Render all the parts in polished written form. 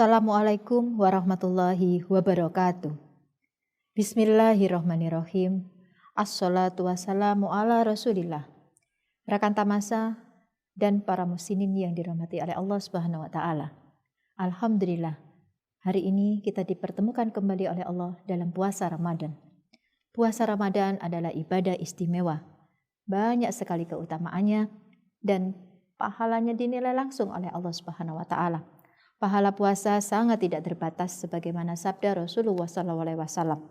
Assalamualaikum warahmatullahi wabarakatuh. Bismillahirrahmanirrahim. Assalatu wassalamu ala rasulillah. Rekan Tamasa dan para muslimin yang dirahmati oleh Allah Subhanahu wa taala. Alhamdulillah, hari ini kita dipertemukan kembali oleh Allah dalam puasa Ramadan. Puasa Ramadan adalah ibadah istimewa. Banyak sekali keutamaannya dan pahalanya dinilai langsung oleh Allah Subhanahu wa taala. Pahala puasa sangat tidak terbatas sebagaimana sabda Rasulullah SAW.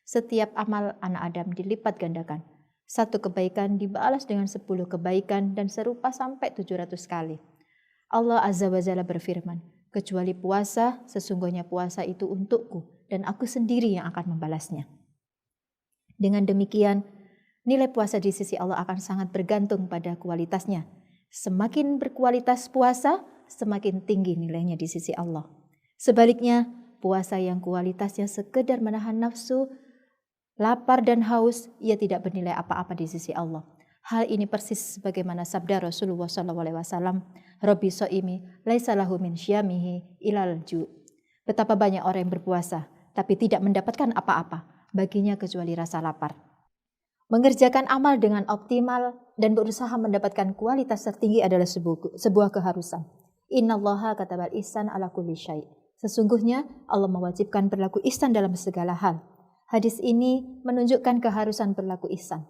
Setiap amal anak Adam dilipat gandakan. Satu kebaikan dibalas dengan 10 kebaikan dan serupa sampai 700 kali. Allah Azza wa Jalla berfirman, kecuali puasa, sesungguhnya puasa itu untukku dan aku sendiri yang akan membalasnya. Dengan demikian, nilai puasa di sisi Allah akan sangat bergantung pada kualitasnya. Semakin berkualitas puasa, semakin tinggi nilainya di sisi Allah. Sebaliknya, puasa yang kualitasnya sekedar menahan nafsu, lapar dan haus, ia tidak bernilai apa-apa di sisi Allah. Hal ini persis sebagaimana sabda Rasulullah SAW, Rabbi so'imi laisa lahu min syamihi ilal ju'. Betapa banyak orang yang berpuasa, tapi tidak mendapatkan apa-apa baginya kecuali rasa lapar. Mengerjakan amal dengan optimal dan berusaha mendapatkan kualitas tertinggi adalah sebuah keharusan. Innallaha katabal ihsan ala kulli syai'. Sesungguhnya Allah mewajibkan berlaku ihsan dalam segala hal. Hadis ini menunjukkan keharusan berlaku ihsan.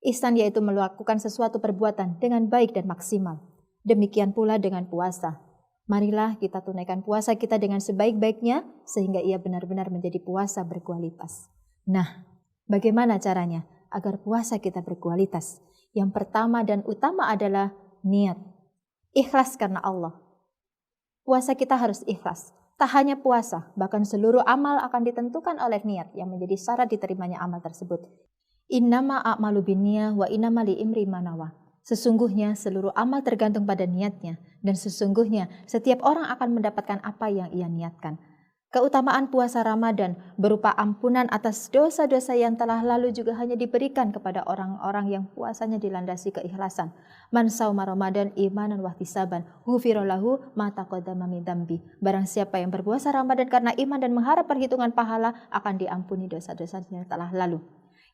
Ihsan yaitu melakukan sesuatu perbuatan dengan baik dan maksimal. Demikian pula dengan puasa. Marilah kita tunaikan puasa kita dengan sebaik-baiknya sehingga ia benar-benar menjadi puasa berkualitas. Nah, bagaimana caranya agar puasa kita berkualitas? Yang pertama dan utama adalah niat. Ikhlas karena Allah. Puasa kita harus ikhlas. Tak hanya puasa, bahkan seluruh amal akan ditentukan oleh niat yang menjadi syarat diterimanya amal tersebut. Innama a'malu binniyah wa innama liimri ma nawa. Sesungguhnya seluruh amal tergantung pada niatnya dan sesungguhnya setiap orang akan mendapatkan apa yang ia niatkan. Keutamaan puasa Ramadan berupa ampunan atas dosa-dosa yang telah lalu juga hanya diberikan kepada orang-orang yang puasanya dilandasi keikhlasan. Man sauma Ramadan imanan wahtisaban ghufira lahu ma taqaddama min dzambi. Barang siapa yang berpuasa Ramadan karena iman dan mengharap perhitungan pahala akan diampuni dosa-dosanya yang telah lalu.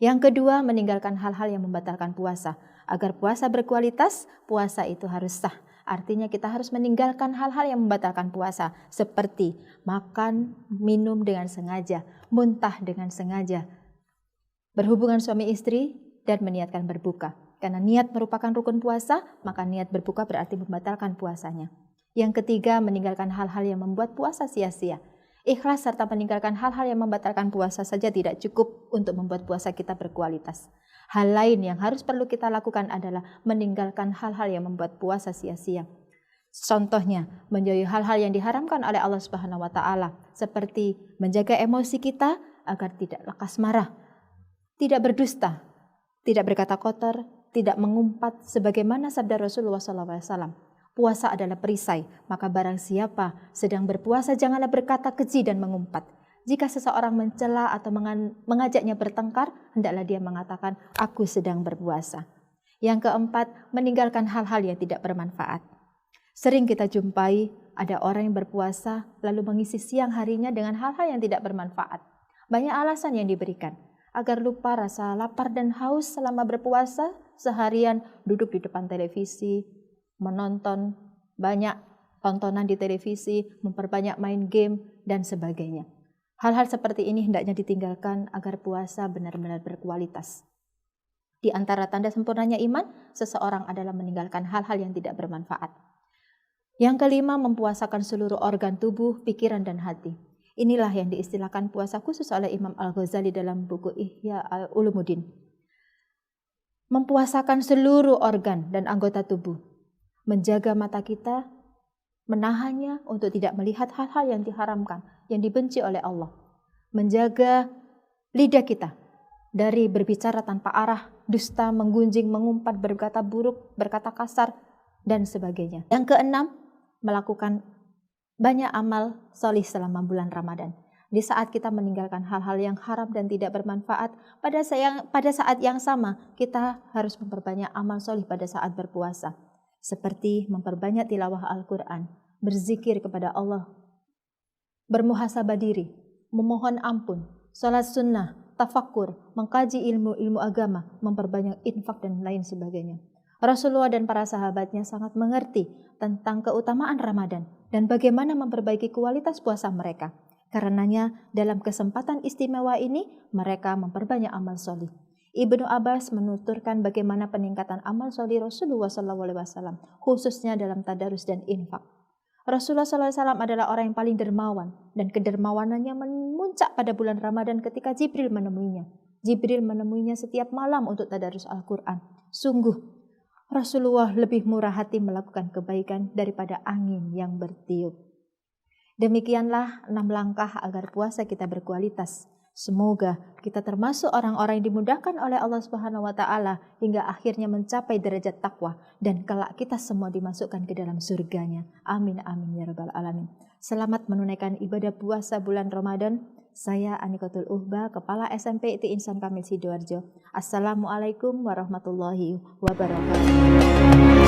Yang kedua, meninggalkan hal-hal yang membatalkan puasa. Agar puasa berkualitas, puasa itu harus sah. Artinya kita harus meninggalkan hal-hal yang membatalkan puasa seperti makan, minum dengan sengaja, muntah dengan sengaja, berhubungan suami istri dan meniatkan berbuka. Karena niat merupakan rukun puasa, maka niat berbuka berarti membatalkan puasanya. Yang ketiga, meninggalkan hal-hal yang membuat puasa sia-sia. Ikhlas serta meninggalkan hal-hal yang membatalkan puasa saja tidak cukup untuk membuat puasa kita berkualitas. Hal lain yang harus perlu kita lakukan adalah meninggalkan hal-hal yang membuat puasa sia-sia. Contohnya, menjauhi hal-hal yang diharamkan oleh Allah Subhanahu wa taala, seperti menjaga emosi kita agar tidak lekas marah, tidak berdusta, tidak berkata kotor, tidak mengumpat sebagaimana sabda Rasulullah SAW. Puasa adalah perisai, maka barang siapa sedang berpuasa janganlah berkata keji dan mengumpat. Jika seseorang mencela atau mengajaknya bertengkar, hendaklah dia mengatakan, aku sedang berpuasa. Yang keempat, meninggalkan hal-hal yang tidak bermanfaat. Sering kita jumpai ada orang yang berpuasa lalu mengisi siang harinya dengan hal-hal yang tidak bermanfaat. Banyak alasan yang diberikan. Agar lupa rasa lapar dan haus selama berpuasa, seharian duduk di depan televisi, menonton banyak tontonan di televisi, memperbanyak main game, dan sebagainya. Hal-hal seperti ini hendaknya ditinggalkan agar puasa benar-benar berkualitas. Di antara tanda sempurnanya iman, seseorang adalah meninggalkan hal-hal yang tidak bermanfaat. Yang kelima, mempuasakan seluruh organ tubuh, pikiran, dan hati. Inilah yang diistilahkan puasa khusus oleh Imam Al-Ghazali dalam buku Ihya Ulumuddin. Mempuasakan seluruh organ dan anggota tubuh. Menjaga mata kita, menahannya untuk tidak melihat hal-hal yang diharamkan, yang dibenci oleh Allah. Menjaga lidah kita dari berbicara tanpa arah, dusta, menggunjing, mengumpat, berkata buruk, berkata kasar, dan sebagainya. Yang keenam, melakukan banyak amal solih selama bulan Ramadan. Di saat kita meninggalkan hal-hal yang haram dan tidak bermanfaat, pada saat yang sama kita harus memperbanyak amal solih pada saat berpuasa. Seperti memperbanyak tilawah Al-Quran, berzikir kepada Allah bermuhasabah diri, memohon ampun, salat sunnah, tafakur, mengkaji ilmu agama, memperbanyak infak dan lain sebagainya. Rasulullah dan para sahabatnya sangat mengerti tentang keutamaan Ramadan dan bagaimana memperbaiki kualitas puasa mereka. Karenanya dalam kesempatan istimewa ini mereka memperbanyak amal solih. Ibnu Abbas menuturkan bagaimana peningkatan amal solih Rasulullah SAW khususnya dalam tadarus dan infak. Rasulullah SAW adalah orang yang paling dermawan dan kedermawanannya memuncak pada bulan Ramadan ketika Jibril menemuinya. Jibril menemuinya setiap malam untuk tadarus Al-Quran. Sungguh Rasulullah lebih murah hati melakukan kebaikan daripada angin yang bertiup. Demikianlah 6 langkah agar puasa kita berkualitas. Semoga kita termasuk orang-orang yang dimudahkan oleh Allah Subhanahu wa taala hingga akhirnya mencapai derajat takwa dan kelak kita semua dimasukkan ke dalam surganya. Amin amin ya rabbal alamin. Selamat menunaikan ibadah puasa bulan Ramadan. Saya Anikotul Uhba, Kepala SMP ITI Insan Kamil Sidoarjo. Assalamualaikum warahmatullahi wabarakatuh.